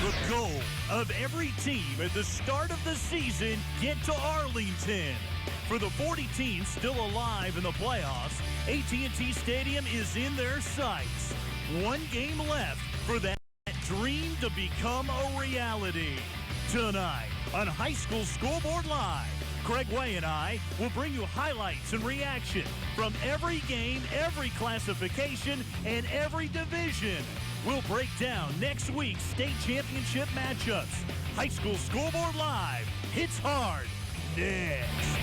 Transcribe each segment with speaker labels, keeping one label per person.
Speaker 1: The goal of every team at the start of the season, get to Arlington. For the 40 teams still alive in the playoffs, AT&T Stadium is in their sights. One game left for that dream to become a reality. Tonight on High School Scoreboard Live, Craig Way and I will bring you highlights and reaction from every game, every classification, and every division. We'll break down next week's state championship matchups. High School Scoreboard Live hits hard next.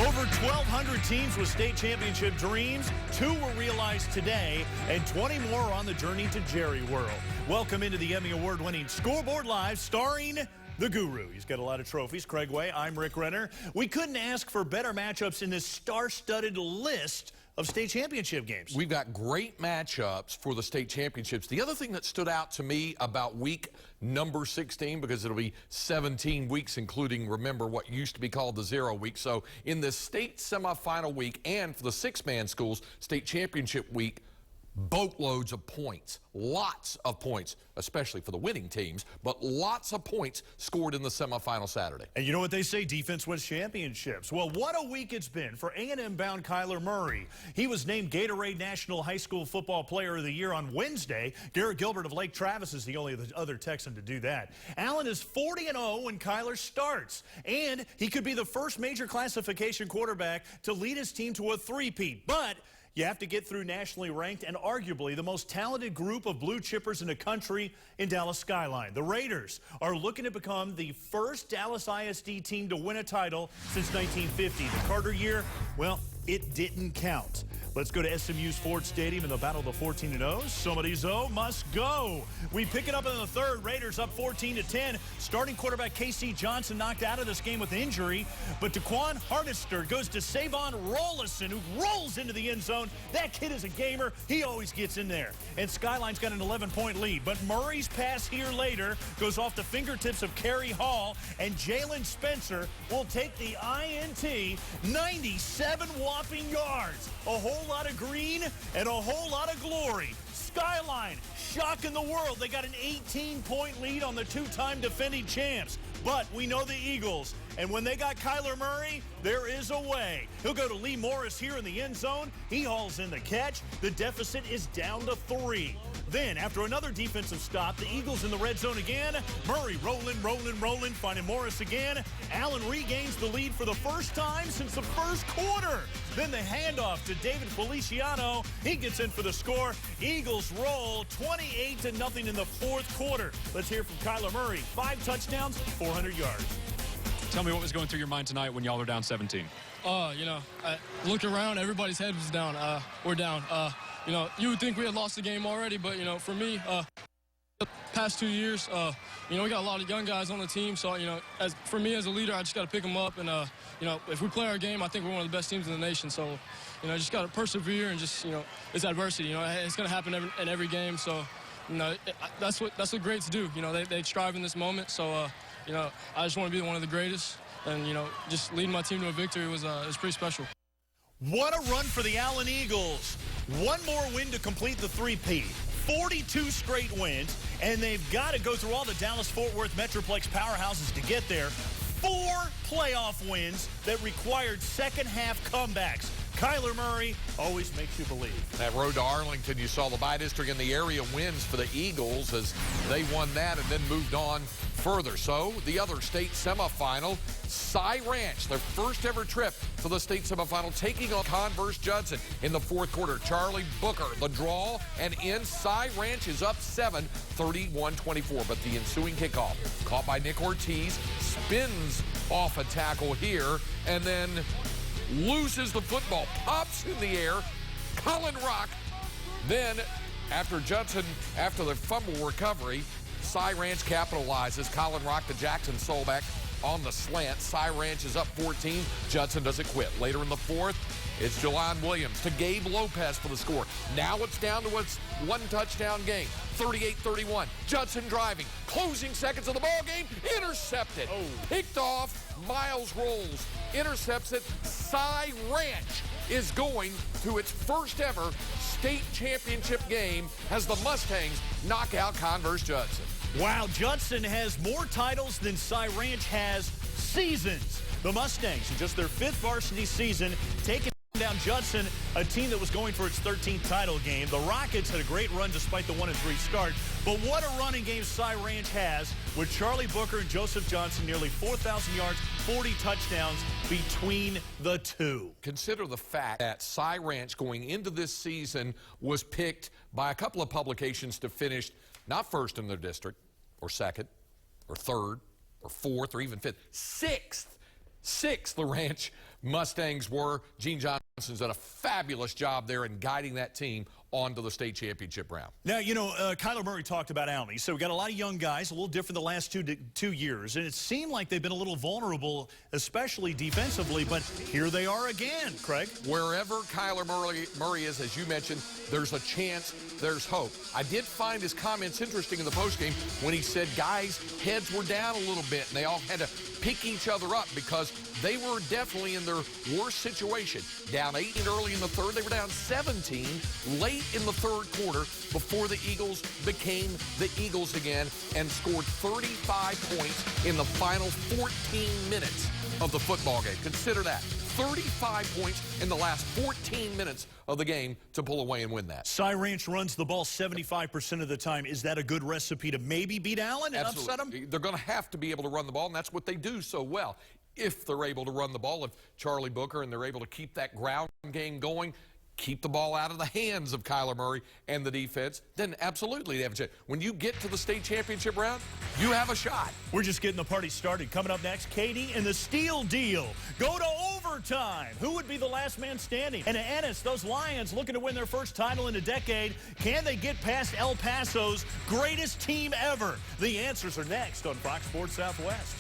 Speaker 1: Over 1,200 teams with state championship dreams. 2 were realized today, and 20 more are on the journey to Jerry World. Welcome into the Emmy Award-winning Scoreboard Live, starring the Guru. He's got a lot of trophies. Craig Way, I'm Rick Renner. We couldn't ask for better matchups in this star-studded list of state championship games.
Speaker 2: We've got great matchups for the state championships. The other thing that stood out to me about week number 16, because it'll be 17 weeks, including, remember, what used to be called the 0 week. So in the state semifinal week and for the 6-man schools, state championship week, boatloads of points, lots of points, especially for the winning teams, but lots of points scored in the semifinal Saturday.
Speaker 1: And you know what they say, defense wins championships. Well, what a week it's been for A&M bound Kyler Murray. He was named Gatorade National High School Football Player of the Year on Wednesday. Garrett Gilbert of Lake Travis is the only other Texan to do that. Allen is 40-0 when Kyler starts, and he could be the first major classification quarterback to lead his team to a three-peat. But you have to get through nationally ranked and arguably the most talented group of blue chippers in the country in Dallas Skyline. The Raiders are looking to become the first Dallas ISD team to win a title since 1950. The Carter year, well, it didn't count. Let's go to SMU's Ford Stadium in the battle of the 14-0. Somebody's O must go. We pick it up in the third. Raiders up 14-10. Starting quarterback K.C. Johnson knocked out of this game with injury, but Daquan Hardister goes to Savon Rollison, who rolls into the end zone. That kid is a gamer. He always gets in there. And Skyline's got an 11-point lead, but Murray's pass here later goes off the fingertips of Kerry Hall, and Jalen Spencer will take the INT, 97 whopping yards. A whole lot of green and a whole lot of glory. Skyline shocking the world. They got an 18-point lead on the 2-time defending champs. But we know the Eagles, and when they got Kyler Murray, there is a way. He'll go to Lee Morris here in the end zone. He hauls in the catch. The deficit is down to 3. Then, after another defensive stop, the Eagles in the red zone again. Murray rolling, finding Morris again. Allen regains the lead for the first time since the first quarter. Then the handoff to David Feliciano. He gets in for the score. Eagles roll 28-0 in the fourth quarter. Let's hear from Kyler Murray. 5 touchdowns, 400 yards.
Speaker 3: Tell me what was going through your mind tonight when y'all were down 17.
Speaker 4: Look around, everybody's head was down. We're down. You would think we had lost the game already, but, for me, the past 2 years, we got a lot of young guys on the team. So, for me as a leader, I just got to pick them up. And, if we play our game, I think we're one of the best teams in the nation. So, just got to persevere and just, it's adversity. It's going to happen in every game. So, that's what greats do. They strive in this moment. So, I just want to be one of the greatest. And, just leading my team to a victory was pretty special.
Speaker 1: What a run for the Allen Eagles. One more win to complete the three-peat. 42 straight wins, and they've got to go through all the Dallas-Fort Worth Metroplex powerhouses to get there. 4 playoff wins that required second-half comebacks. Kyler Murray always makes you believe.
Speaker 2: That road to Arlington, you saw the bi-district and the area wins for the Eagles as they won that and then moved on further. So the other state semifinal, Cy Ranch, their first ever trip to the state semifinal, taking on Converse Judson in the fourth quarter. Charlie Booker, the draw, and in. Cy Ranch is up 7, 31-24. But the ensuing kickoff, caught by Nick Ortiz, spins off a tackle here, and then loses the football, pops in the air. Colin Rock, then after the fumble recovery, Cy Ranch capitalizes. Colin Rock to Jackson Solbeck on the slant. Cy Ranch is up 14. Judson doesn't quit. Later in the fourth, it's Jelon Williams to Gabe Lopez for the score. Now it's down to a 1-touchdown game. 38-31. Judson driving. Closing seconds of the ball game. Intercepted. Picked off. Miles rolls intercepts it. Cy Ranch is going to its first ever state championship game as the Mustangs knock out Converse Judson.
Speaker 1: Wow, Judson has more titles than Cy Ranch has seasons. The Mustangs, in just their 5th varsity season, taking down Judson, a team that was going for its 13th title game. The Rockets had a great run despite the 1-3 start. But what a running game Cy Ranch has with Charlie Booker and Joseph Johnson, nearly 4,000 yards, 40 touchdowns between the two.
Speaker 2: Consider the fact that Cy Ranch going into this season was picked by a couple of publications to finish not first in their district, or second, or third, or fourth, or even fifth. Sixth, the Ranch Mustangs were. Gene Johnson's done a fabulous job there in guiding that team onto the state championship round.
Speaker 1: Now, you know, Kyler Murray talked about Almy. So we got a lot of young guys, a little different the last two years. And it seemed like they've been a little vulnerable, especially defensively. But here they are again, Craig.
Speaker 2: Wherever Kyler Murray is, as you mentioned, there's a chance, there's hope. I did find his comments interesting in the postgame when he said guys' heads were down a little bit and they all had to pick each other up because they were definitely in their worst situation. Down 18 early in the third, they were down 17 late in the third quarter before the Eagles became the Eagles again and scored 35 points in the final 14 minutes of the football game. Consider that. 35 points in the last 14 minutes of the game to pull away and win that.
Speaker 1: Cy Ranch runs the ball 75% of the time. Is that a good recipe to maybe beat Allen and
Speaker 2: Absolutely.
Speaker 1: upset him?
Speaker 2: They're going to have to be able to run the ball, and that's what they do so well. If they're able to run the ball, if Charlie Booker and they're able to keep that ground game going, keep the ball out of the hands of Kyler Murray and the defense, then absolutely they have a chance. When you get to the state championship round, you have a shot.
Speaker 1: We're just getting the party started. Coming up next, Katie and the Steel Deal go to overtime. Who would be the last man standing? And Ennis, those Lions looking to win their first title in a decade. Can they get past El Paso's greatest team ever? The answers are next on Fox Sports Southwest.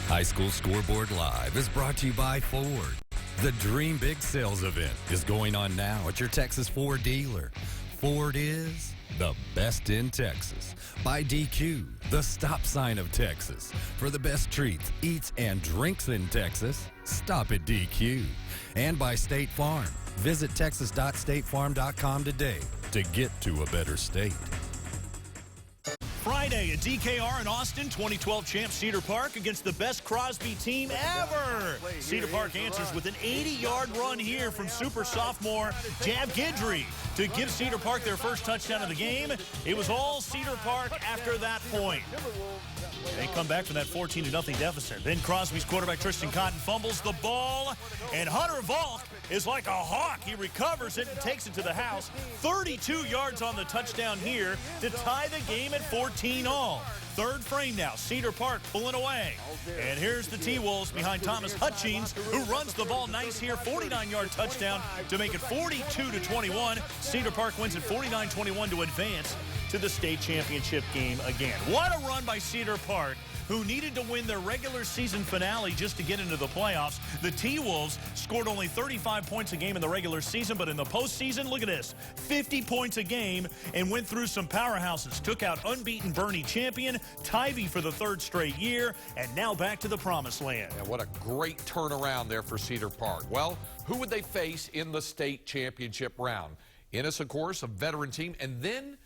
Speaker 5: High School Scoreboard Live is brought to you by Ford. The Dream Big Sales event is going on now at your Texas Ford dealer. Ford is the best in Texas. By DQ, the stop sign of Texas. For the best treats, eats, and drinks in Texas, stop at DQ. And by State Farm. Visit texas.statefarm.com today to get to a better state.
Speaker 1: Friday at DKR in Austin, 2012 champ Cedar Park against the best Crosby team ever. Cedar Park answers with an 80-yard run here from super sophomore Jav Guidry to give Cedar Park their first touchdown of the game. It was all Cedar Park after that point. They come back from that 14-0 deficit. Then Crosby's quarterback Tristan Cotton fumbles the ball, and Hunter Volk is like a hawk. He recovers it and takes it to the house. 32 yards on the touchdown here to tie the game at 14-all. Third frame now, Cedar Park pulling away. And here's the T-Wolves behind Thomas Hutchings, who runs the ball nice here. 49-yard touchdown to make it 42-21. Cedar Park wins at 49-21 to advance to the state championship game again. What a run by Cedar Park, who needed to win their regular season finale just to get into the playoffs. The T-Wolves scored only 35 points a game in the regular season, but in the postseason, look at this, 50 points a game and went through some powerhouses. Took out unbeaten Bernie champion, Tivy for the third straight year, and now back to the promised land.
Speaker 2: Yeah, what a great turnaround there for Cedar Park. Well, who would they face in the state championship round? Ennis, of course, a veteran team, and then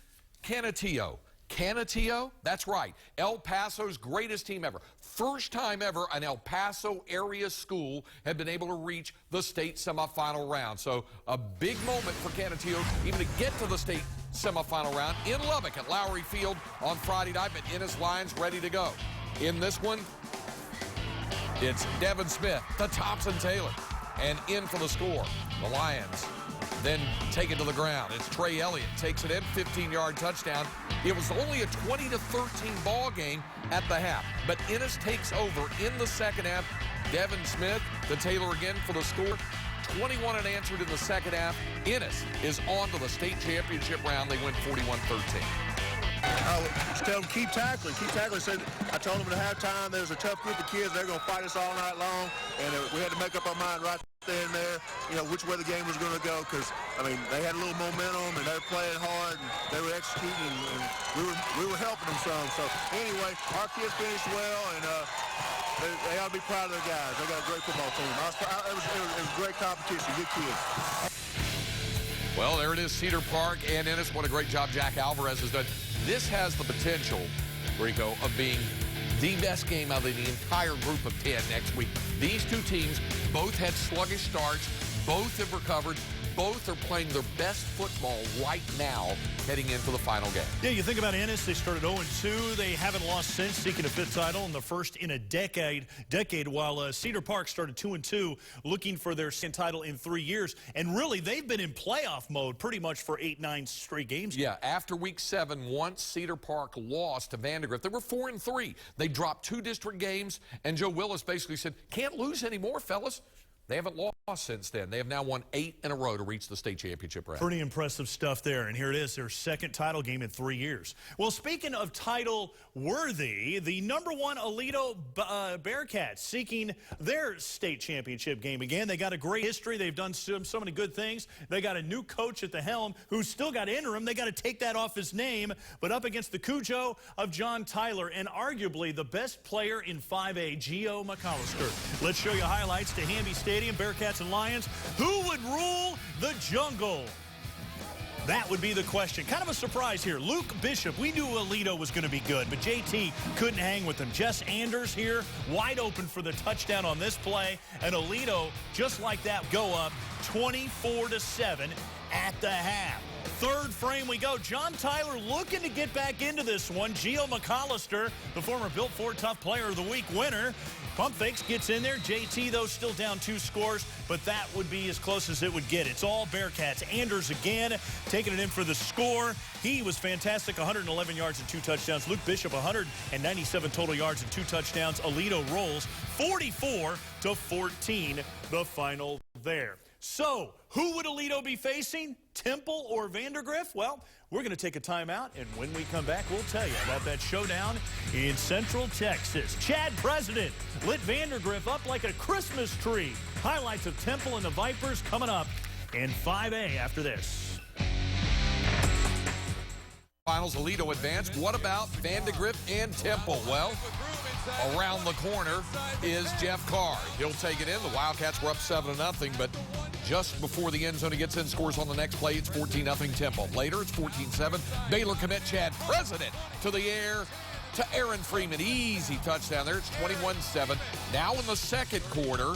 Speaker 2: Canutillo. Canutillo? That's right. El Paso's greatest team ever. First time ever an El Paso area school had been able to reach the state semifinal round. So a big moment for Canutillo even to get to the state semifinal round in Lubbock at Lowry Field on Friday night, but Ennis Lions ready to go. In this one, it's Devin Smith, the Thompson Taylor, and in for the score. The Lions then take it to the ground. It's Trey Elliott takes it in, 15-yard touchdown. It was only a 20-13 ball game at the half, but Ennis takes over in the second half. Devin Smith, the Taylor again for the score. 21 unanswered in the second half. Ennis is on to the state championship round. They win 41-13.
Speaker 6: Just tell them keep tackling. I told them at halftime there's a tough group of kids. They're going to fight us all night long, and we had to make up our mind right then and there, you know, which way the game was going to go, because, I mean, they had a little momentum, and they were playing hard, and they were executing, and we were helping them some. So, anyway, our kids finished well, and They ought to be proud of their guys. They got a great football team. It was great competition, good kids.
Speaker 2: Well, there it is, Cedar Park and Ennis. What a great job Jack Alvarez has done. This has the potential, Rico, of being the best game out of the entire group of 10 next week. These two teams both had sluggish starts, both have recovered, both are playing their best football right now heading into the final game.
Speaker 1: Yeah, you think about Ennis, they started 0-2. They haven't lost since, seeking a fifth title and the first in a decade while Cedar Park started 2-2, looking for their second title in 3 years. And really, they've been in playoff mode pretty much for 8-9 straight games.
Speaker 2: Yeah, after week 7, once Cedar Park lost to Vandergrift, they were 4-3. They dropped 2 district games, and Joe Willis basically said, can't lose anymore, fellas. They haven't lost since then. They have now won 8 in a row to reach the state championship round.
Speaker 1: Pretty impressive stuff there. And here it is, their second title game in 3 years. Well, speaking of title worthy, the #1 Aledo Bearcats seeking their state championship game again. They got a great history. They've done so many good things. They got a new coach at the helm who's still got interim. They got to take that off his name. But up against the Cujo of John Tyler and arguably the best player in 5A, Gio McAllister. Let's show you highlights to Hamby Stadium, Bearcats and Lions. Who would rule the jungle? That would be the question. Kind of a surprise here. Luke Bishop, we knew Aledo was going to be good, but JT couldn't hang with him. Jess Anders here, wide open for the touchdown on this play. And Aledo, just like that, go up 24-7 at the half. Third frame we go. John Tyler looking to get back into this one. Gio McAllister, the former Built Ford Tough Player of the Week winner. Pump fakes, gets in there. JT, though, still down 2 scores, but that would be as close as it would get. It's all Bearcats. Anders again, taking it in for the score. He was fantastic, 111 yards and 2 touchdowns. Luke Bishop, 197 total yards and 2 touchdowns. Aledo rolls 44-14, the final there. So, who would Aledo be facing? Temple or Vandergrift? Well, we're going to take a timeout, and when we come back, we'll tell you about that showdown in Central Texas. Chad President lit Vandergrift up like a Christmas tree. Highlights of Temple and the Vipers coming up in 5A after this.
Speaker 2: Finals, Aledo advanced. What about Vandergrift and Temple? Well, around the corner is Jeff Carr. He'll take it in. The Wildcats were up 7-0, but just before the end zone, he gets in, scores on the next play. It's 14-0 Temple. Later, it's 14-7. Baylor commit Chad President to the air to Aaron Freeman. Easy touchdown there. It's 21-7. Now in the second quarter,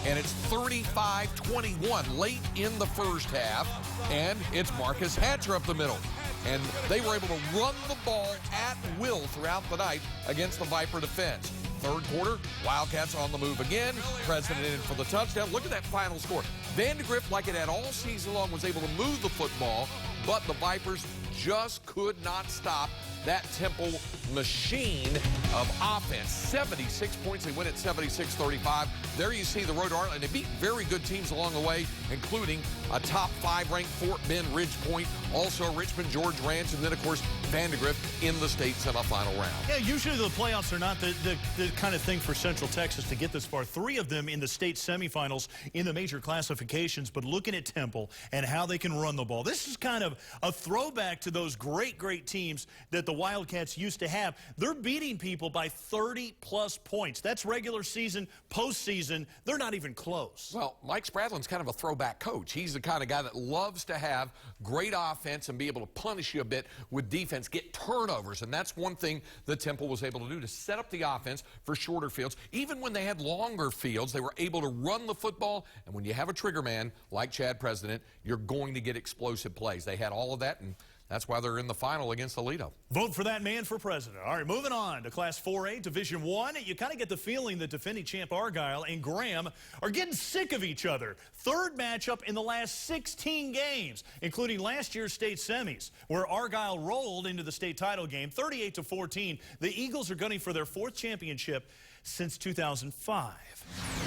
Speaker 2: and it's 35-21 late in the first half, and it's Marcus Hatcher up the middle. And they were able to run the ball at will throughout the night against the Viper defense. Third quarter, Wildcats on the move again. President in for the touchdown. Look at that final score. Vandergrift, like it had all season long, was able to move the football, but the Vipers just could not stop that Temple machine of offense. 76 points. They win at 76-35. There you see the road to Arlington. They beat very good teams along the way, including a top 5 ranked Fort Bend Ridge Point, also Richmond George Ranch, and then, of course, Vandergrift in the state semifinal round.
Speaker 1: Yeah, usually the playoffs are not the kind of thing for Central Texas to get this far. 3 of them in the state semifinals in the major classifications, but looking at Temple and how they can run the ball. This is kind of a throwback to those great teams that the Wildcats used to have. They're beating people by 30-plus points. That's regular season, postseason. They're not even close.
Speaker 2: Well, Mike Spradlin's kind of a throwback coach. He's the kind of guy that loves to have great offense and be able to punish you a bit with defense, get turnovers, and that's one thing that Temple was able to do, to set up the offense for shorter fields. Even when they had longer fields, they were able to run the football, and when you have a trigger man like Chad President, you're going to get explosive plays. They had all of that, and that's why they're in the final against Aledo.
Speaker 1: Vote for that man for president. All right, moving on to Class 4A, Division I. You kind of get the feeling that defending champ Argyle and Graham are getting sick of each other. Third matchup in the last 16 games, including last year's state semis, where Argyle rolled into the state title game, 38-14. The Eagles are gunning for their 4th championship since 2005.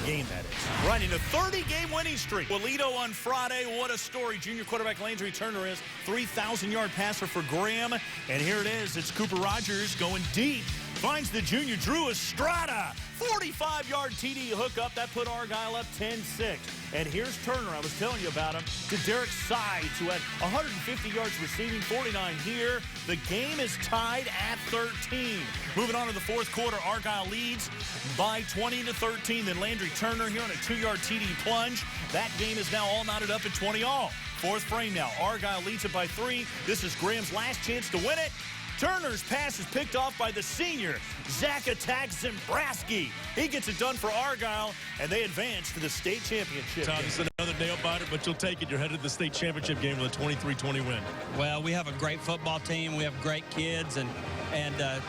Speaker 1: Game, that is. Right into 30-game winning streak. Aledo on Friday. What a story. Junior quarterback Landry Turner is 3,000-yard passer for Graham. And here it is. It's Cooper Rogers going deep finds the junior Drew Estrada. 45-yard TD hookup. That put Argyle up 10-6. And here's Turner. I was telling you about him. To Derek Sides, who had 150 yards receiving, 49 here. The game is tied at 13. Moving on to the fourth quarter, Argyle leads by 20-13. Then Landry Turner here on a 2-yard TD plunge. That game is now all knotted up at 20-all. Fourth frame now. Argyle leads it by 3. This is Graham's last chance to win it. Turner's pass is picked off by the senior, Zach Attack Zimbrowski. He gets it done for Argyle, and they advance to the state championship.
Speaker 7: Tom, this is another nail-biter, but you'll take it. You're headed to the state championship game with a 23-20 win.
Speaker 8: Well, we have a great football team. We have great kids, and to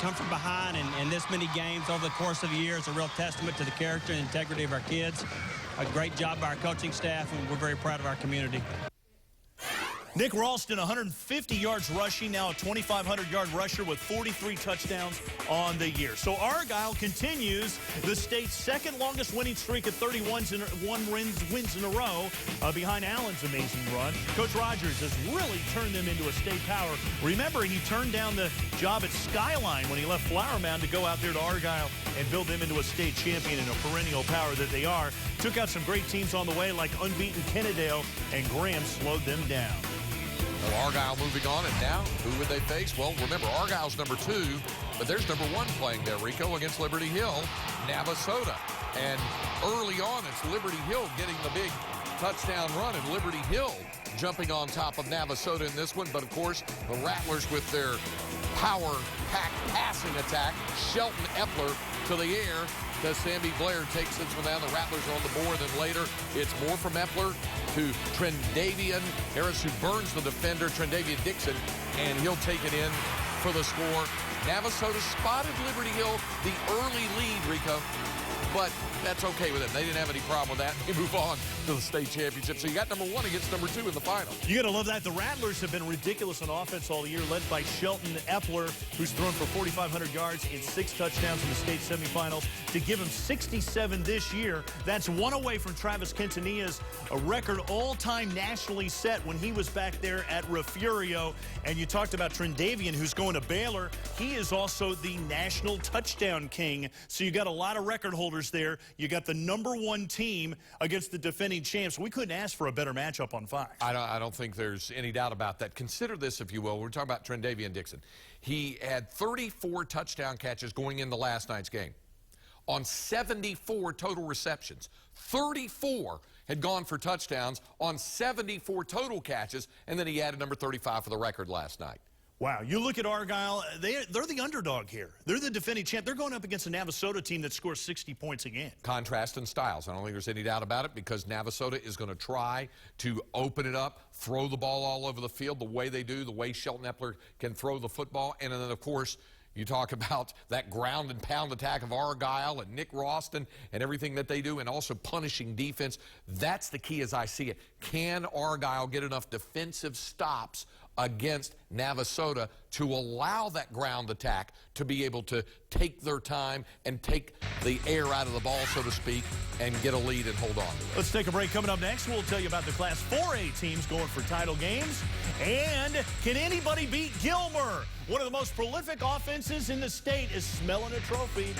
Speaker 8: come from behind and this many games over the course of a year is a real testament to the character and integrity of our kids. A great job by our coaching staff, and we're very proud of our community.
Speaker 1: Nick Ralston, 150 yards rushing, now a 2,500-yard rusher with 43 touchdowns on the year. So Argyle continues the state's second longest winning streak at 31 wins in a row behind Allen's amazing run. Coach Rogers has really turned them into a state power. Remember, he turned down the job at Skyline when he left Flower Mound to go out there to Argyle and build them into a state champion and a perennial power that they are. Took out some great teams on the way like unbeaten Kennedale, and Graham slowed them down.
Speaker 2: Well, Argyle moving on, and now who would they face? Well, remember, Argyle's number 2, but there's number 1 playing there, Rico, against Liberty Hill, Navasota. And early on, it's Liberty Hill getting the big touchdown run, and Liberty Hill jumping on top of Navasota in this one. But, of course, the Rattlers with their power-packed passing attack, Shelton Epler to the air. Does Sammy Blair takes this one down. The Rattlers are on the board. Then later, it's more from Epler to Trendavian Harris, who burns the defender, Trendavian Dixon, and he'll take it in for the score. Navasota spotted Liberty Hill the early lead, Rico, but that's okay with them. They didn't have any problem with that. They move on to the state championship. So you got number 1 against number 2 in the final.
Speaker 1: You got to love that. The Rattlers have been ridiculous on offense all year, led by Shelton Epler, who's thrown for 4,500 yards and 6 touchdowns in the state semifinals to give him 67 this year. That's 1 away from Travis Quintanilla's a record all-time nationally set when he was back there at Refugio. And you talked about Trendavian, who's going to Baylor. He is also the national touchdown king. So you got a lot of record holders there. You got the number 1 team against the defending champs. We couldn't ask for a better matchup on Fox.
Speaker 2: I don't think there's any doubt about that. Consider this, if you will. We're talking about Trendavian Dixon. He had 34 touchdown catches going into last night's game on 74 total receptions. 34 had gone for touchdowns on 74 total catches, and then he added number 35 for the record last night.
Speaker 1: Wow, you look at Argyle, they're the underdog here. They're the defending champ. They're going up against a Navasota team that scores 60 points a game.
Speaker 2: Contrast in styles. I don't think there's any doubt about it, because Navasota is going to try to open it up, throw the ball all over the field the way they do, the way Shelton Epler can throw the football. And then, of course, you talk about that ground and pound attack of Argyle and Nick Ralston and everything that they do, and also punishing defense. That's the key as I see it. Can Argyle get enough defensive stops against Navasota to allow that ground attack to be able to take their time and take the air out of the ball, so to speak, and get a lead and hold on to it?
Speaker 1: Let's take a break. Coming up next, we'll tell you about the Class 4A teams going for title games. And can anybody beat Gilmer? One of the most prolific offenses in the state is smelling a trophy.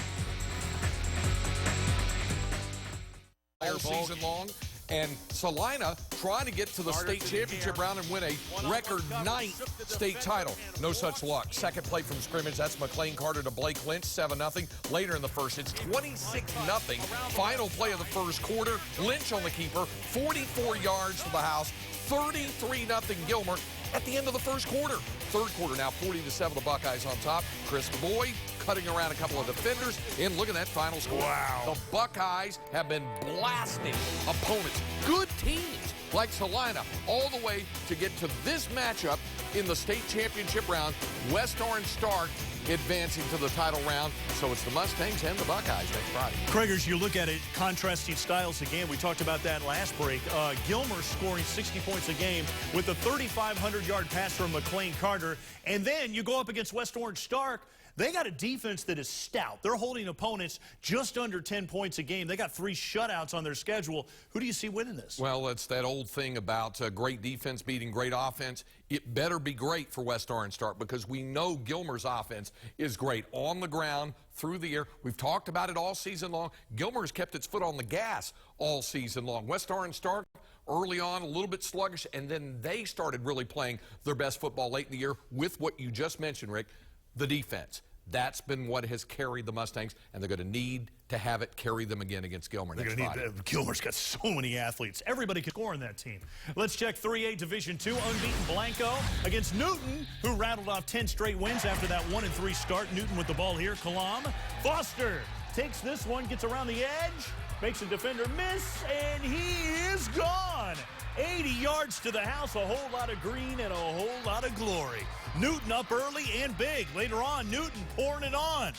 Speaker 2: All season long. And Salina trying to get to the state championship round and win a record 9th state title. No such luck. Second play from scrimmage, that's McLean Carter to Blake Lynch, 7-0. Later in the first, it's 26-0. Final play of the first quarter, Lynch on the keeper, 44 yards to the house, 33-0 Gilmer at the end of the first quarter. Third quarter now, 40-7, the Buckeyes on top. Chris Boyd cutting around a couple of defenders, and look at that final score.
Speaker 1: Wow.
Speaker 2: The Buckeyes have been blasting opponents, good teams like Salina, all the way to get to this matchup in the state championship round. West Orange Stark advancing to the title round. So it's the Mustangs and the Buckeyes next Friday.
Speaker 1: Craigers, you look at it, contrasting styles again. We talked about that last break. Gilmer scoring 60 points a game with a 3,500-yard pass from McLean Carter. And then you go up against West Orange Stark. They got a defense that is stout. They're holding opponents just under 10 points a game. They got 3 shutouts on their schedule. Who do you see winning this?
Speaker 2: Well, it's that old thing about great defense beating great offense. It better be great for West Orange Start because we know Gilmer's offense is great on the ground, through the air. We've talked about it all season long. Gilmer's kept its foot on the gas all season long. West Orange Start early on a little bit sluggish, and then they started really playing their best football late in the year with what you just mentioned, Rick, the defense. That's been what has carried the Mustangs, and they're going to need to have it carry them again against Gilmer next Friday.
Speaker 1: Gilmer's got so many athletes. Everybody can score in that team. Let's check 3A Division II. Unbeaten Blanco against Newton, who rattled off 10 straight wins after that 1-3 start. Newton with the ball here. Kalam. Foster takes this one, gets around the edge, makes a defender miss, and he is gone. 80 yards to the house, a whole lot of green and a whole lot of glory. Newton up early and big. Later on, Newton pouring it on.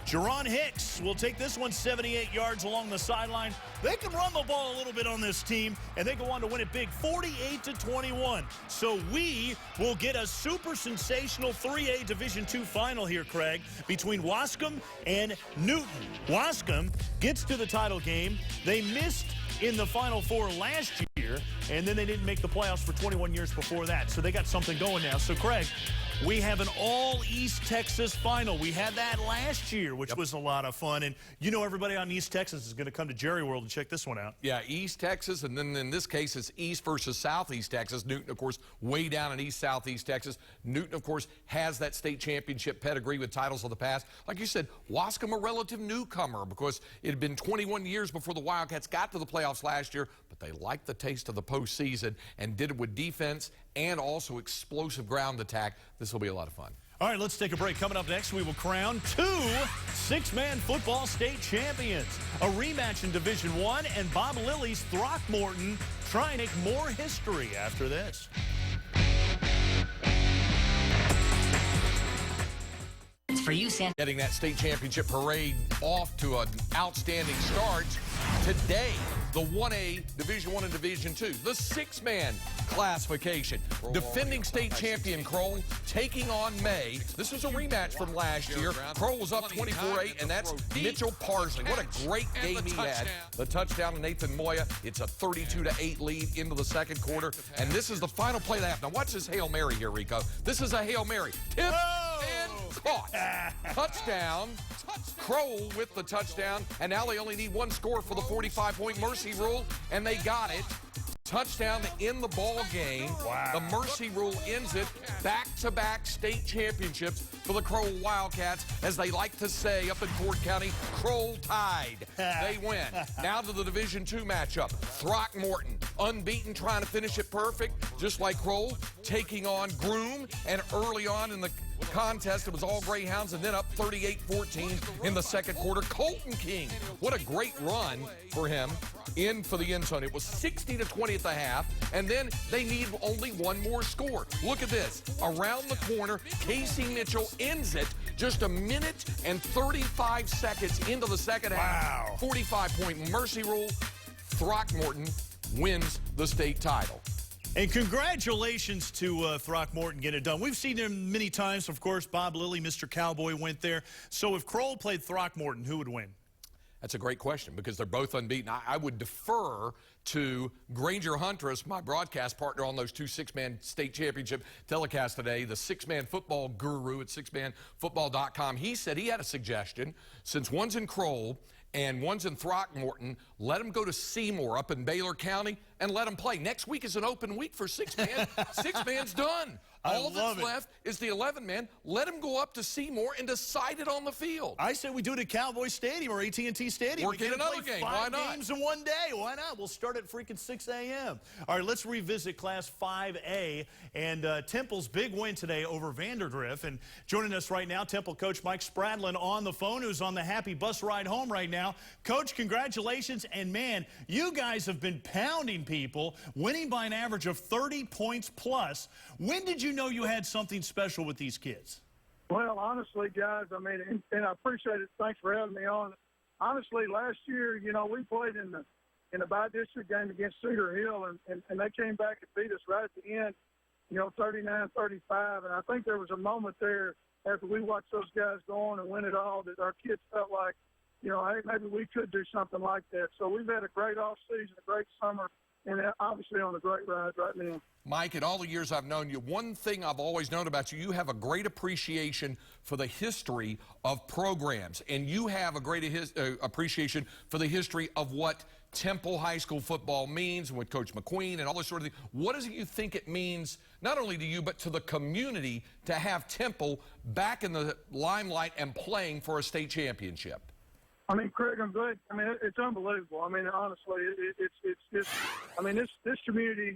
Speaker 1: Jerron Hicks will take this one 78 yards along the sideline. They can run the ball a little bit on this team, and they go on to win it big, 48-21. So we will get a super sensational 3A Division II final here, Craig, between Wascom and Newton. Wascom gets to the title game. They missed in the Final Four last year, and then they didn't make the playoffs for 21 years before that. So they got something going now. So, Craig, we have an all-East Texas final. We had that last year, which was a lot of fun. And you know everybody on East Texas is going to come to Jerry World and check this one out.
Speaker 2: Yeah, East Texas, and then in this case, it's East versus Southeast Texas. Newton, of course, way down in East Southeast Texas. Newton, of course, has that state championship pedigree with titles of the past. Like you said, Wascom, a relative newcomer because it had been 21 years before the Wildcats got to the playoffs last year, but they liked the taste of the postseason and did it with defense and also explosive ground attack. This will be a lot of fun.
Speaker 1: All right, let's take a break. Coming up next, we will crown 2 six-man football state champions. A rematch in Division I, and Bob Lilly's Throckmorton trying to make more history after this.
Speaker 9: For you, Sam.
Speaker 2: Getting that state championship parade off to an outstanding start. Today, the 1A, Division I and Division II, the 6-man classification. Defending state champion Kroll taking on May. This was a rematch from last year. Kroll was up 24-8, and that's Mitchell Parsley. What a great game he had. The touchdown to Nathan Moya. It's a 32-8 lead into the second quarter, and this is the final play of the half. Now watch this Hail Mary here, Rico. This is a Hail Mary. Tip and caught. Touchdown. Kroll with the touchdown, and now they only need one score for the 45-point mercy rule, and they got it. Touchdown to end the ball game. Wow. The mercy rule ends it. Back-to-back state championships for the Kroll Wildcats. As they like to say up in Ford County, Kroll tied. They win. Now to the Division II matchup. Throckmorton, unbeaten, trying to finish it perfect, just like Kroll, taking on Groom. And early on in the contest, it was all Greyhounds, and then up 38-14 in the second quarter. Colton King, what a great run for him in for the end zone. It was 60-20 at the half, and then they need only one more score. Look at this. Around the corner, Casey Mitchell ends it just a minute and 35 seconds into the second half. 45-point mercy rule. Throckmorton wins the state title.
Speaker 1: And congratulations to Throckmorton getting it done. We've seen him many times. Of course, Bob Lilly, Mr. Cowboy, went there. So if Kroll played Throckmorton, who would win?
Speaker 2: That's a great question because they're both unbeaten. I would defer to Granger Huntress, my broadcast partner on those 2 six-man state championship telecasts today, the six-man football guru at sixmanfootball.com. He said he had a suggestion. Since one's in Kroll and one's in Throckmorton, let them go to Seymour up in Baylor County and let them play. Next week is an open week for 6-man. 6-man's done. All that's left is the 11-man. Let them go up to Seymour and decide it on the field.
Speaker 1: I say we do it at Cowboy Stadium or AT&T Stadium.
Speaker 2: Or get another game. Why not?
Speaker 1: 5 games in one day. Why not? We'll start at freaking 6 a.m. All right, let's revisit Class 5A. And Temple's big win today over Vanderdrift. And joining us right now, Temple coach Mike Spradlin on the phone, who's on the happy bus ride home right now. Coach, congratulations. And, man, you guys have been pounding people, winning by an average of 30 points plus. When did you know you had something special with these kids?
Speaker 10: Well, honestly, guys, I mean, and I appreciate it. Thanks for having me on. Honestly, last year, you know, we played in the by-district game against Cedar Hill, and they came back and beat us right at the end. 39-35. And I think there was a moment there after we watched those guys go on and win it all that our kids felt like, hey, maybe we could do something like that. So we've had a great offseason, a great summer, and obviously on a great ride right now.
Speaker 2: Mike, in all the years I've known you, one thing I've always known about you, you have a great appreciation for the history of programs, and you have a great appreciation for the history of what Temple High School football means and with Coach McQueen and all this sort of thing. What is it you think it means, not only to you, but to the community to have Temple back in the limelight and playing for a state championship?
Speaker 10: I mean, Craig, I'm glad. I mean, it's unbelievable. I mean, honestly, it's just, I mean, this community,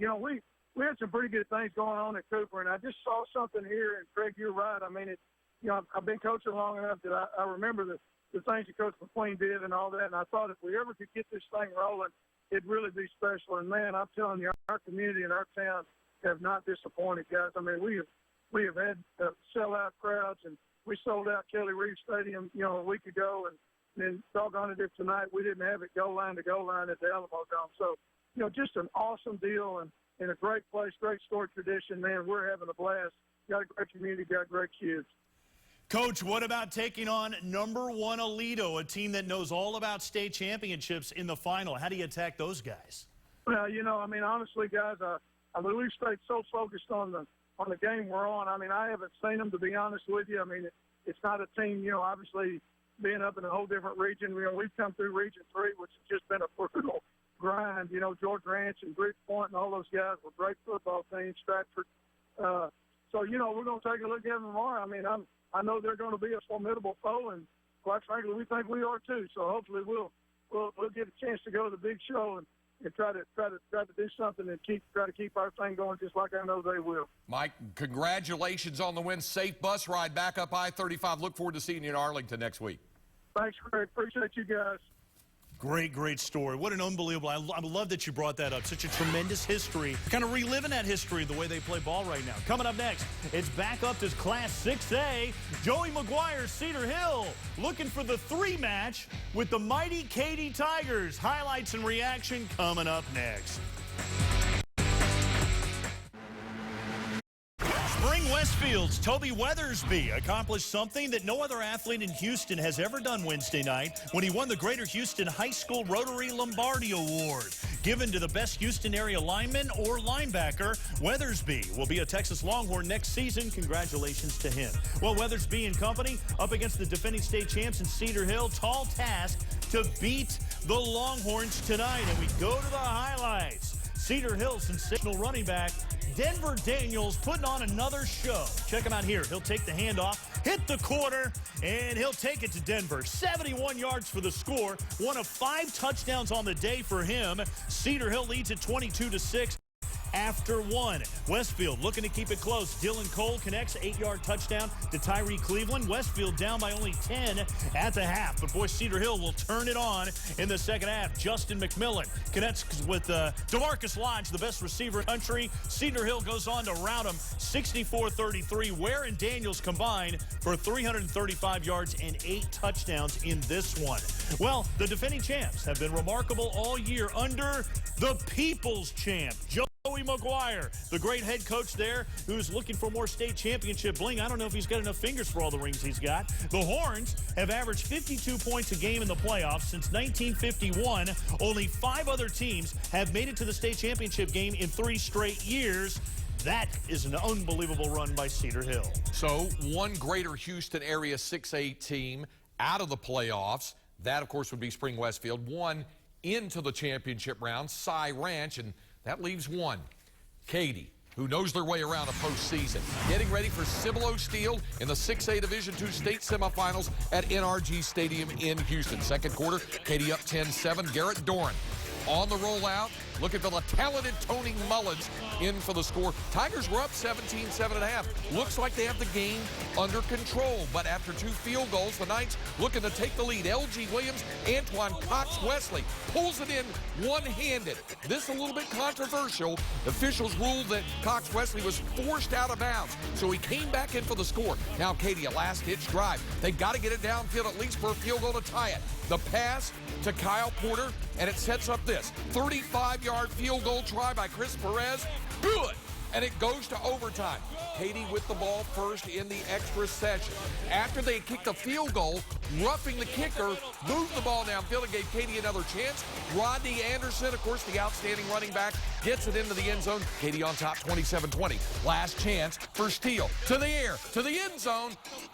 Speaker 10: we had some pretty good things going on at Cooper, and I just saw something here, and Craig, you're right. I mean, I've been coaching long enough that I remember the things that Coach McQueen did and all that, and I thought if we ever could get this thing rolling, it'd really be special. And, man, I'm telling you, our community and our town have not disappointed, guys. I mean, we have had sellout crowds, and we sold out Kelly Reed Stadium, a week ago, and then doggone it if tonight we didn't have it goal line to goal line at the Alamo Dome. So, just an awesome deal and a great place, great story tradition, man. We're having a blast. Got a great community, got great kids.
Speaker 1: Coach, what about taking on #1 Aledo, a team that knows all about state championships in the final? How do you attack those guys?
Speaker 10: Well, I mean, honestly, guys, we've stayed so focused on the game we're on. I mean, I haven't seen them, to be honest with you. I mean, it's not a team, obviously being up in a whole different region. We've come through Region 3, which has just been a brutal grind. George Ranch and Bridgepoint and all those guys were great football teams, Stratford. So, we're going to take a look at them tomorrow. I mean, I know they're going to be a formidable foe, and quite frankly, we think we are too. So hopefully we'll get a chance to go to the big show and try to do something and try to keep our thing going, just like I know they will.
Speaker 2: Mike, congratulations on the win. Safe bus ride back up I-35. Look forward to seeing you in Arlington next week.
Speaker 10: Thanks, Craig. Appreciate you guys.
Speaker 1: Great story. What an unbelievable. I love that you brought that up. Such a tremendous history. Kind of reliving that history the way they play ball right now. Coming up next, it's back up to Class 6A. Joey McGuire, Cedar Hill, looking for the 3 match with the mighty Katy Tigers. Highlights and reaction coming up next. Spring Westfield's Toby Weathersby accomplished something that no other athlete in Houston has ever done Wednesday night when he won the Greater Houston High School Rotary Lombardi Award. Given to the best Houston area lineman or linebacker, Weathersby will be a Texas Longhorn next season. Congratulations to him. Well, Weathersby and company up against the defending state champs in Cedar Hill. Tall task to beat the Longhorns tonight. And we go to the highlights. Cedar Hill sensational running back Denver Daniels putting on another show. Check him out here. He'll take the handoff, hit the quarter, and he'll take it to Denver. 71 yards for the score. One of 5 touchdowns on the day for him. Cedar Hill leads at 22-6. After 1. Westfield looking to keep it close. Dylan Cole connects, 8-yard touchdown to Tyree Cleveland. Westfield down by only 10 at the half. But boy, Cedar Hill will turn it on in the second half. Justin McMillan connects with DeMarcus Lodge, the best receiver in the country. Cedar Hill goes on to rout him 64-33. Ware and Daniels combined for 335 yards and 8 touchdowns in this one. Well, the defending champs have been remarkable all year under the people's champ, Joey McGuire, the great head coach there, who's looking for more state championship bling. I don't know if he's got enough fingers for all the rings he's got. The Horns have averaged 52 points a game in the playoffs since 1951. Only 5 other teams have made it to the state championship game in 3 straight years. That is an unbelievable run by Cedar Hill.
Speaker 2: So, one Greater Houston area 6A team out of the playoffs. That, of course, would be Spring Westfield. 1 into the championship round, Cy Ranch, and that leaves 1. Katy, who knows their way around a postseason. Getting ready for Cibolo Steel in the 6A Division II state semifinals at NRG Stadium in Houston. Second quarter, Katy up 10-7. Garrett Doran on the rollout, looking for the talented Tony Mullins in for the score. Tigers were up 17-7.5. Looks like they have the game under control, but after 2 field goals, the Knights looking to take the lead. L.G. Williams, Antoine Cox-Wesley pulls it in one-handed. This a little bit controversial. Officials ruled that Cox-Wesley was forced out of bounds, so he came back in for the score. Now Katy, a last-ditch drive. They got to get it downfield at least for a field goal to tie it. The pass to Kyle Porter, and it sets up this 35-yard field goal try by Chris Perez. Good. and it goes to overtime. Katy with the ball first in the extra session. After they kicked a field goal, roughing the kicker, moved the ball downfield and gave Katy another chance. Rodney Anderson, of course, the outstanding running back, gets it into the end zone. Katy on top 27-20. Last chance for Steele. To the air, to the end zone.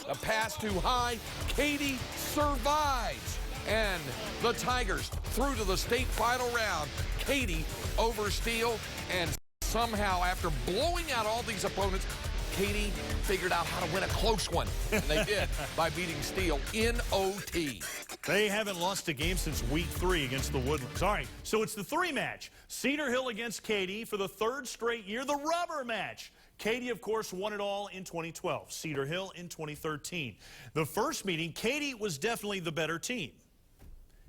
Speaker 2: A pass too high. Katy survives. And the Tigers through to the state final round. Katy over Steele, and somehow after blowing out all these opponents, Katy figured out how to win a close one, and they did by beating Steele in OT.
Speaker 1: They haven't lost a game since week 3 against the Woodlands. All right, so it's the 3-match. Cedar Hill against Katy for the 3rd straight year, the rubber match. Katy, of course, won it all in 2012. Cedar Hill in 2013. The first meeting, Katy was definitely the better team.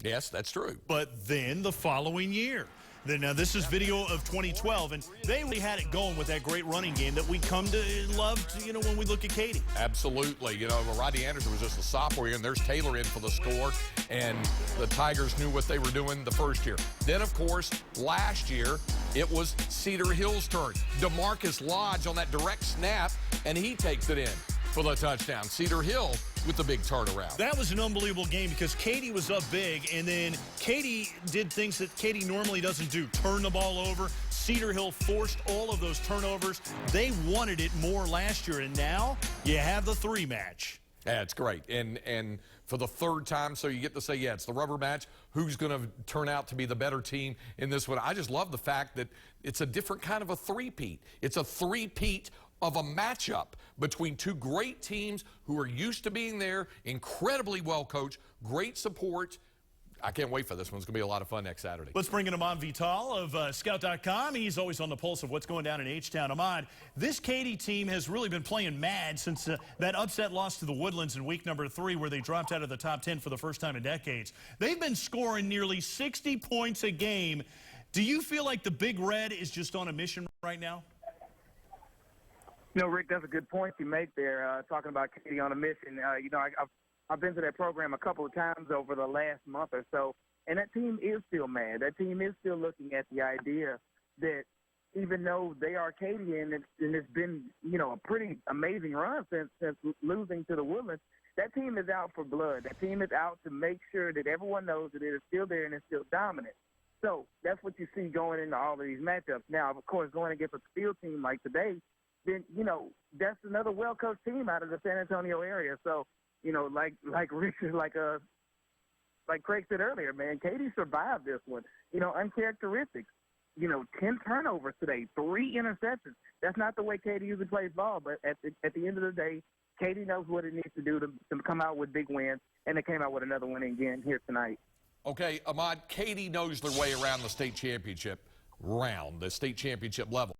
Speaker 2: Yes, that's true.
Speaker 1: But then the following year. Now, this is video of 2012, and they really had it going with that great running game that we come to love, when we look at Katy.
Speaker 2: Absolutely. Rodney Anderson was just a sophomore year, and there's Taylor in for the score, and the Tigers knew what they were doing the first year. Then, of course, last year, it was Cedar Hill's turn. DeMarcus Lodge on that direct snap, and he takes it in for the touchdown. Cedar Hill with the big turnaround.
Speaker 1: That was an unbelievable game because Katy was up big, and then Katy did things that Katy normally doesn't do. Turn the ball over. Cedar Hill forced all of those turnovers. They wanted it more last year, and now you have the 3-match.
Speaker 2: Yeah, it's great. And for the 3rd time, so you get to say, yeah, it's the rubber match. Who's going to turn out to be the better team in this one? I just love the fact that it's a different kind of a three-peat. It's a three-peat of a matchup between two great teams who are used to being there, incredibly well coached, great support. I can't wait for this one. It's going to be a lot of fun next Saturday.
Speaker 1: Let's bring in Ahmad Vital of Scout.com. He's always on the pulse of what's going down in H-Town. Ahmad, this Katy team has really been playing mad since that upset loss to the Woodlands in week number 3 where they dropped out of the top 10 for the first time in decades. They've been scoring nearly 60 points a game. Do you feel like the Big Red is just on a mission right now?
Speaker 11: Rick, that's a good point you make there, talking about Katy on a mission. I've been to that program a couple of times over the last month or so, and that team is still mad. That team is still looking at the idea that even though they are Katy and it's been, a pretty amazing run since losing to the Woodlands, that team is out for blood. That team is out to make sure that everyone knows that it is still there and it's still dominant. So that's what you see going into all of these matchups. Now, of course, going against a field team like today, then, that's another well-coached team out of the San Antonio area. So, like Craig said earlier, man, Katy survived this one. Uncharacteristic. 10 turnovers today, 3 interceptions. That's not the way Katy usually plays ball, but at the end of the day, Katy knows what it needs to do to come out with big wins, and they came out with another win again here tonight.
Speaker 2: Okay, Ahmad, Katy knows their way around the state championship round, the state championship level.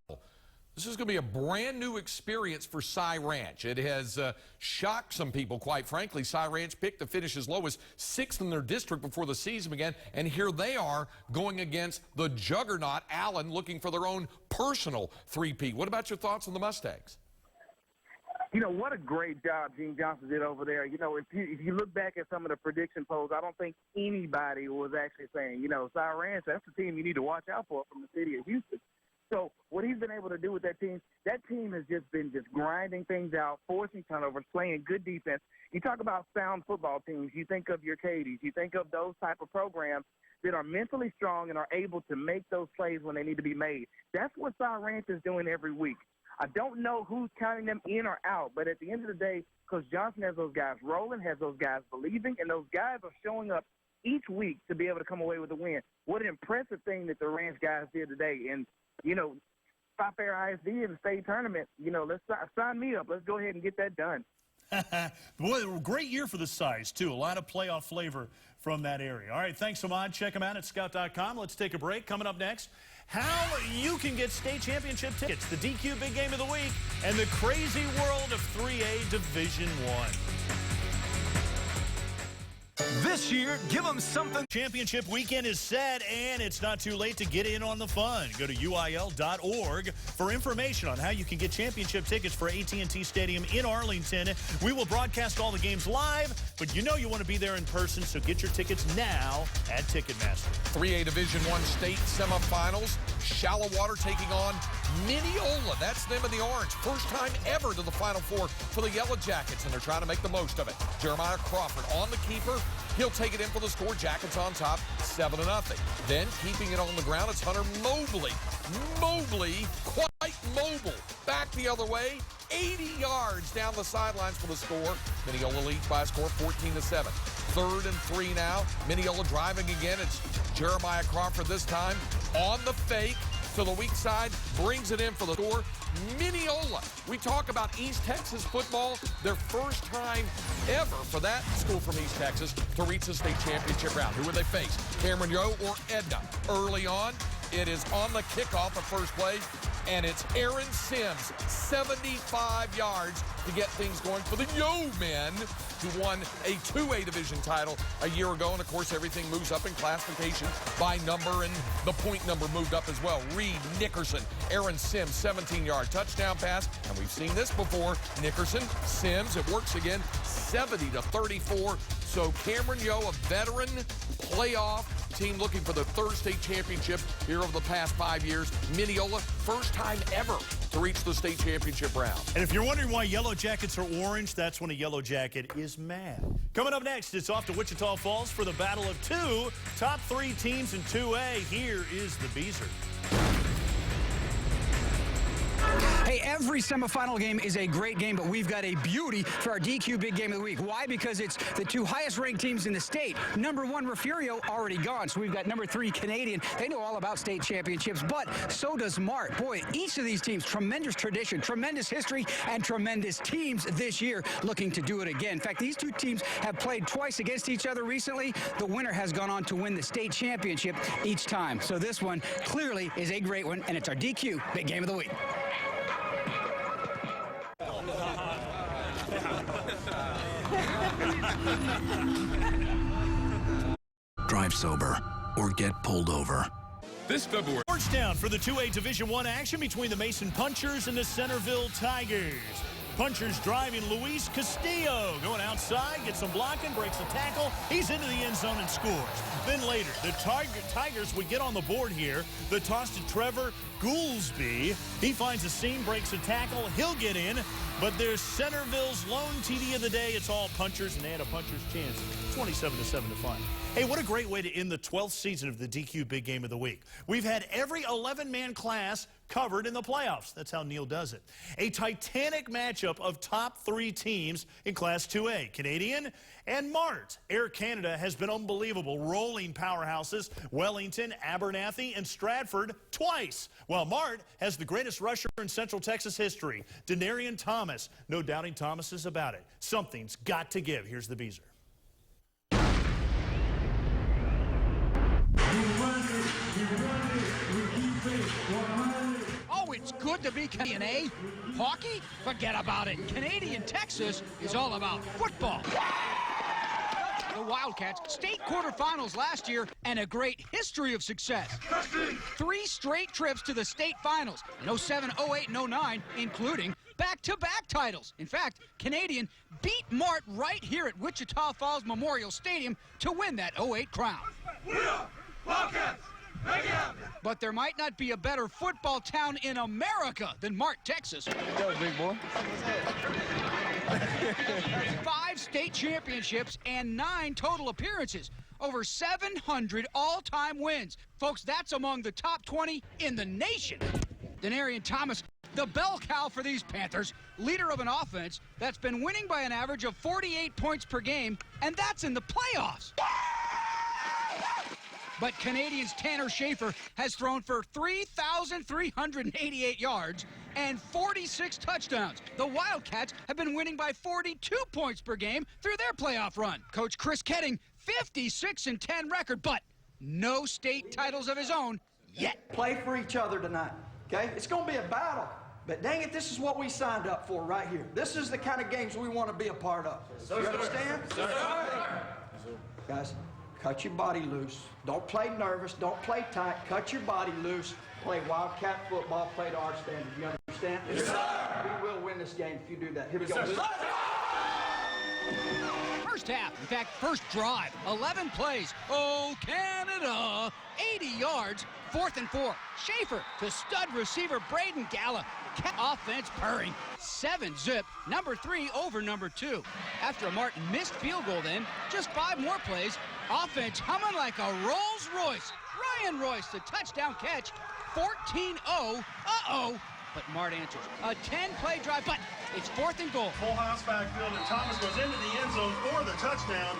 Speaker 2: This is going to be a brand new experience for Cy Ranch. It has shocked some people, quite frankly. Cy Ranch picked to finish as low as 6th in their district before the season began, and here they are going against the juggernaut Allen, looking for their own personal 3-peat. What about your thoughts on the Mustangs?
Speaker 11: What a great job Gene Johnson did over there. If you look back at some of the prediction polls, I don't think anybody was actually saying, Cy Ranch, that's the team you need to watch out for from the city of Houston. So what he's been able to do with that team has just been grinding things out, forcing turnovers, playing good defense. You talk about sound football teams, you think of your Katys, you think of those type of programs that are mentally strong and are able to make those plays when they need to be made. That's what Cy Ranch is doing every week. I don't know who's counting them in or out, but at the end of the day, Coach Johnson has those guys rolling, has those guys believing, and those guys are showing up each week to be able to come away with a win. What an impressive thing that the Ranch guys did today. And Phi-Fair ISD in the state tournament, let's sign me up. Let's go ahead and get that done.
Speaker 1: Boy, great year for the size, too. A lot of playoff flavor from that area. All right, thanks, Ahmad. Check them out at Scout.com. Let's take a break. Coming up next, how you can get state championship tickets, the DQ Big Game of the Week, and the crazy world of 3A Division I.
Speaker 12: This year, give them something.
Speaker 1: Championship weekend is set, and it's not too late to get in on the fun. Go to UIL.org for information on how you can get championship tickets for AT&T Stadium in Arlington. We will broadcast all the games live, but you want to be there in person, so get your tickets now at Ticketmaster.
Speaker 2: 3A Division I state semifinals. Shallow Water taking on Mineola. That's them in the orange. First time ever to the Final Four for the Yellow Jackets, and they're trying to make the most of it. Jeremiah Crawford on the keeper. He'll take it in for the score. Jackets on top, 7-0. Then keeping it on the ground, it's Hunter Mobley. Mobley, quite mobile. Back the other way, 80 yards down the sidelines for the score. Mineola leads by a score 14-7. 3rd and 3 now. Mineola driving again. It's Jeremiah Crawford this time on the fake to the weak side, brings it in for the score. Mineola, we talk about East Texas football, their first time ever for that school from East Texas to reach the state championship round. Who will they face? Cameron Yo or Edna? Early on, it is on the kickoff of first play, and it's Aaron Sims, 75 yards to get things going for the Yo men, who won a 2A division title a year ago. And, of course, everything moves up in classification by number, and the point number moved up as well. Reed Nickerson, Aaron Sims, 17-yard touchdown pass. And we've seen this before. Nickerson, Sims, it works again, 70-34. So Cameron Yo, a veteran playoff team looking for the 3rd state championship here over the past 5 years. Mineola, first time ever to reach the state championship round.
Speaker 1: And if you're wondering why Yellow Jackets are orange, that's when a Yellow Jacket is mad. Coming up next, it's off to Wichita Falls for the battle of 2 top 3 teams in 2A. Here is the Beezer.
Speaker 13: Hey, every semifinal game is a great game, but we've got a beauty for our DQ Big Game of the Week. Why? Because it's the 2 highest-ranked teams in the state. Number 1, Refugio, already gone. So we've got number 3, Canadian. They know all about state championships, but so does Mart. Boy, each of these teams, tremendous tradition, tremendous history, and tremendous teams this year looking to do it again. In fact, these 2 teams have played twice against each other recently. The winner has gone on to win the state championship each time. So this one clearly is a great one, and it's our DQ Big Game of the Week.
Speaker 14: Drive sober or get pulled over.
Speaker 1: This February. Down for the 2A Division I action between the Mason Punchers and the Centerville Tigers. Punchers driving Luis Castillo. Going outside, gets some blocking, breaks a tackle. He's into the end zone and scores. Then later, the Tigers would get on the board here. The toss to Trevor Goolsby. He finds a seam, breaks a tackle. He'll get in. But there's Centerville's lone TD of the day. It's all Punchers, and they had a Punchers chance. 27-7 to find. Hey, what a great way to end the 12th season of the DQ Big Game of the Week. We've had every 11-man class covered in the playoffs. That's how Neil does it. A titanic matchup of top 3 teams in Class 2A, Canadian and Mart. Air Canada has been unbelievable, rolling powerhouses, Wellington, Abernathy, and Stratford twice, while Mart has the greatest rusher in Central Texas history, Denarian Thomas. No doubting Thomas's about it. Something's got to give. Here's the Beezer.
Speaker 15: Oh, it's good to be Canadian, eh? Hockey? Forget about it. Canadian Texas is all about football. The Wildcats, state quarterfinals last year, and a great history of success. 3 straight trips to the state finals in 07, 08, and 09, including back-to-back titles. In fact, Canadian beat Mart right here at Wichita Falls Memorial Stadium to win that 08 crown. Wildcats! But there might not be a better football town in America than Mart, Texas.
Speaker 16: Go, big boy.
Speaker 15: 5 state championships and 9 total appearances. Over 700 all-time wins. Folks, that's among the top 20 in the nation. Denarian Thomas, the bell cow for these Panthers, leader of an offense that's been winning by an average of 48 points per game, and that's in the playoffs. But Canadians' Tanner Schaefer has thrown for 3,388 yards and 46 touchdowns. The Wildcats have been winning by 42 points per game through their playoff run. Coach Chris Ketting, 56-10 record, but no state titles of his own yet.
Speaker 17: Play for each other tonight, okay? It's going to be a battle, but dang it, this is what we signed up for right here. This is the kind of games we want to be a part of. You understand? Guys, cut your body loose. Don't play nervous. Don't play tight. Cut your body loose. Play Wildcat football. Play to our standard. You understand? Yes, sir. We will win this game if you do that. Here we go.
Speaker 15: First half, in fact, first drive, 11 plays. Oh, Canada, 80 yards, 4th and 4. Schaefer to stud receiver Braden Galla. Offense purring, 7-zip, number 3 over number 2. After a Martin missed field goal then, just 5 more plays. Offense humming like a Rolls Royce. Ryan Royce, the touchdown catch, 14-0. Uh-oh. But Mart answers. A 10-play drive, but it's 4th and goal.
Speaker 10: Full house backfield, and Thomas goes into the end zone for the touchdown.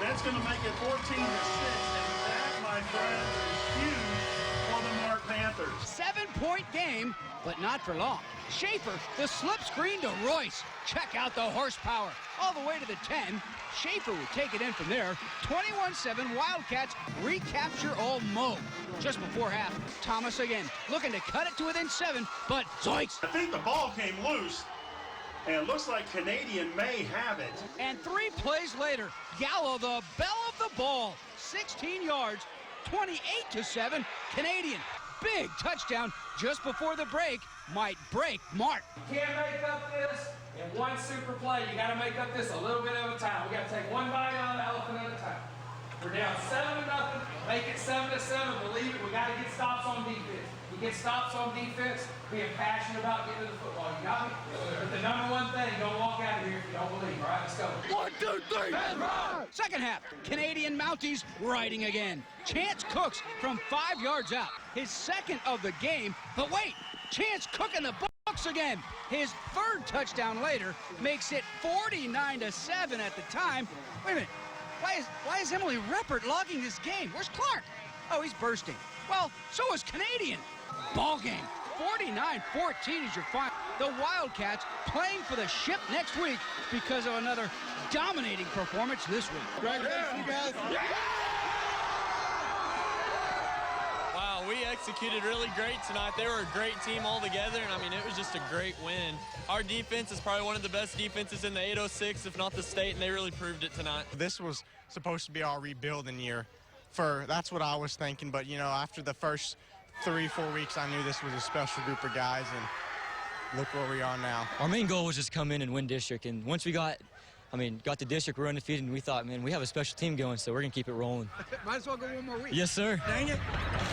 Speaker 10: That's going to make it 14-6, and that, my friend, is huge for the Mart Panthers.
Speaker 15: 7-point game, but not for long. Schaefer, the slip screen to Royce. Check out the horsepower. All the way to the 10. Schaefer would take it in from there. 21-7, Wildcats recapture Old Mo. Just before half, Thomas again, looking to cut it to within 7, but zoinks!
Speaker 10: I think the ball came loose, and it looks like Canadian may have it.
Speaker 15: And 3 plays later, Gallo, the belle of the ball, 16 yards, 28-7, Canadian. Big touchdown just before the break might break Mart.
Speaker 16: Can't make up this in one super play. You got to make up this a little bit at a time. We got to take one bite out of the elephant at a time. We're down 7-0. Make it 7-7. Believe it. We got to get stops on defense. You get stops on defense, being passionate about getting to the football. You got me? But the #1 thing, don't walk out of here if you don't believe. All right, let's go.
Speaker 15: 1, 2, 3. Second half, Canadian Mounties riding again. Chance Cooks from 5 yards out. His second of the game. But wait, Chance Cook in the books again. His 3rd touchdown later makes it 49-7 at the time. Wait a minute. Why is Emily Reppert logging this game? Where's Clark? Oh, he's bursting. Well, so is Canadian. Ball game. 49-14 is your final. The Wildcats playing for the ship next week because of another dominating performance this week.
Speaker 4: Congratulations, guys. Wow, we executed really great tonight. They were a great team all together, and I mean, it was just a great win. Our defense is probably one of the best defenses in the 806, if not the state, and they really proved it tonight.
Speaker 18: This was supposed to be our rebuilding year. That's what I was thinking, but, you know, after the first 3-4 weeks, I knew this was a special group of guys, and look where we are now.
Speaker 19: Our main goal was just come in and win district, and once we got the district, we're undefeated, and we thought, man, we have a special team going, so we're going to keep it rolling.
Speaker 17: Might as well go one more week.
Speaker 19: Yes, sir.
Speaker 17: Dang it.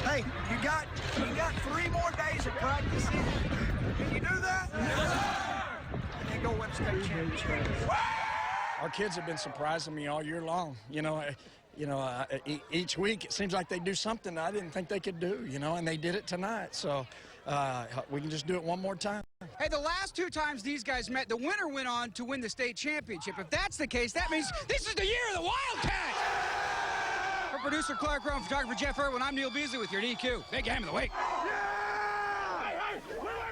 Speaker 17: Hey, you got 3 more days of practice in. Can you do that? And then go win state championship.
Speaker 20: Our kids have been surprising me all year long. Each week it seems like they do something I didn't think they could do, and they did it tonight. So we can just do it one more time.
Speaker 13: Hey, the last 2 times these guys met, the winner went on to win the state championship. If that's the case, that means this is the year of the Wildcats! For producer Clark Rowe, photographer Jeff Irwin, I'm Neil Beasley with your DQ. Big game of the week.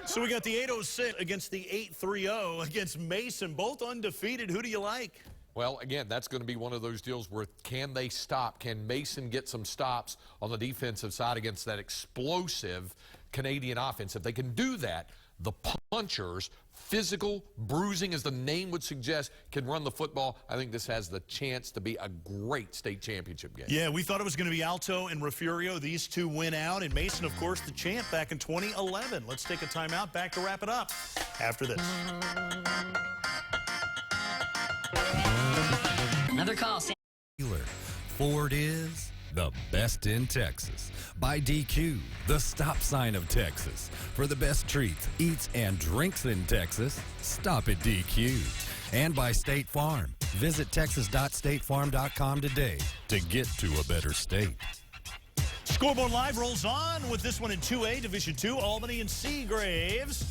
Speaker 1: So we got the 806 against the 830 against Mason, both undefeated. Who do you like?
Speaker 2: Well, again, that's going to be one of those deals where can they stop? Can Mason get some stops on the defensive side against that explosive Canadian offense? If they can do that, the punchers, physical, bruising, as the name would suggest, can run the football. I think this has the chance to be a great state championship game.
Speaker 1: Yeah, we thought it was going to be Alto and Refugio. These two win out, and Mason, of course, the champ back in 2011. Let's take a timeout. Back to wrap it up after this.
Speaker 9: Another call.
Speaker 5: Ford is the best in Texas. By DQ, the stop sign of Texas. For the best treats, eats, and drinks in Texas, stop at DQ. And by State Farm. Visit texas.statefarm.com today to get to a better state.
Speaker 1: Scoreboard Live rolls on with this one in 2A, Division II, Albany and Seagraves.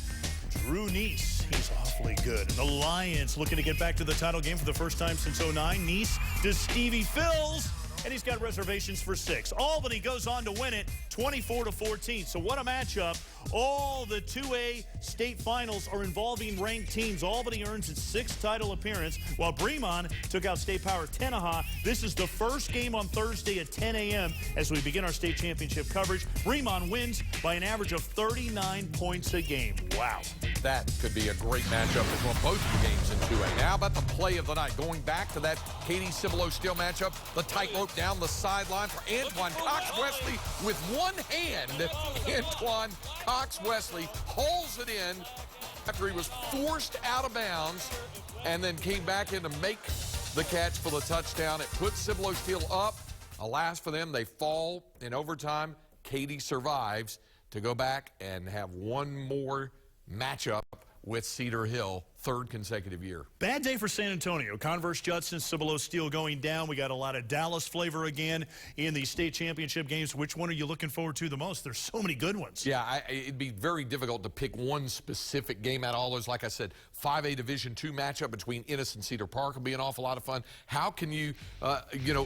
Speaker 1: Drew Neese, he's awfully good. And the Lions looking to get back to the title game for the first time since '09. Neese to Stevie Phils, and he's got reservations for 6. Albany goes on to win it 24-14. So what a matchup. All the 2A state finals are involving ranked teams. Albany earns its 6th title appearance, while Bremond took out state power Tenaha. This is the first game on Thursday at 10 a.m. as we begin our state championship coverage. Bremond wins by an average of 39 points a game. Wow.
Speaker 2: That could be a great matchup for both of the games in 2A. Now about the play of the night. Going back to that Katie Cibolo Steel matchup, the tightrope down the sideline for Antoine Cox-Wesley with one hand. Antoine Cox-Wesley hauls it in after he was forced out of bounds and then came back in to make the catch for the touchdown. It puts Cibolo Steel up. Alas for them, they fall in overtime. Katy survives to go back and have one more matchup with Cedar Hill, third consecutive year.
Speaker 1: Bad day for San Antonio. Converse Judson, Cibolo Steel going down. We got a lot of Dallas flavor again in the state championship games. Which one are you looking forward to the most? There's so many good ones.
Speaker 2: Yeah, it'd be very difficult to pick one specific game out of all those. Like I said, 5A Division II matchup between Innis and Cedar Park will be an awful lot of fun. How can you,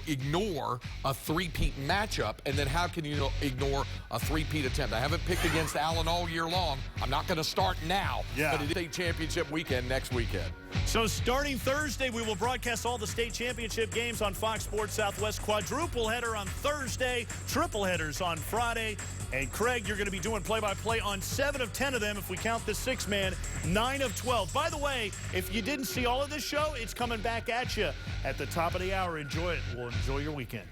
Speaker 2: ignore a three-peat matchup, and then how can you ignore a three-peat attempt? I haven't picked against Allen all year long. I'm not going to start now, but it is state championship weekend next weekend.
Speaker 1: So starting Thursday, we will broadcast all the state championship games on Fox Sports Southwest. Quadruple header on Thursday, triple headers on Friday. And Craig, you're going to be doing play-by-play on 7 of 10 of them if we count the 6-man, 9 of 12. By the way, if you didn't see all of this show, it's coming back at you at the top of the hour. Enjoy it. Well, enjoy your weekend.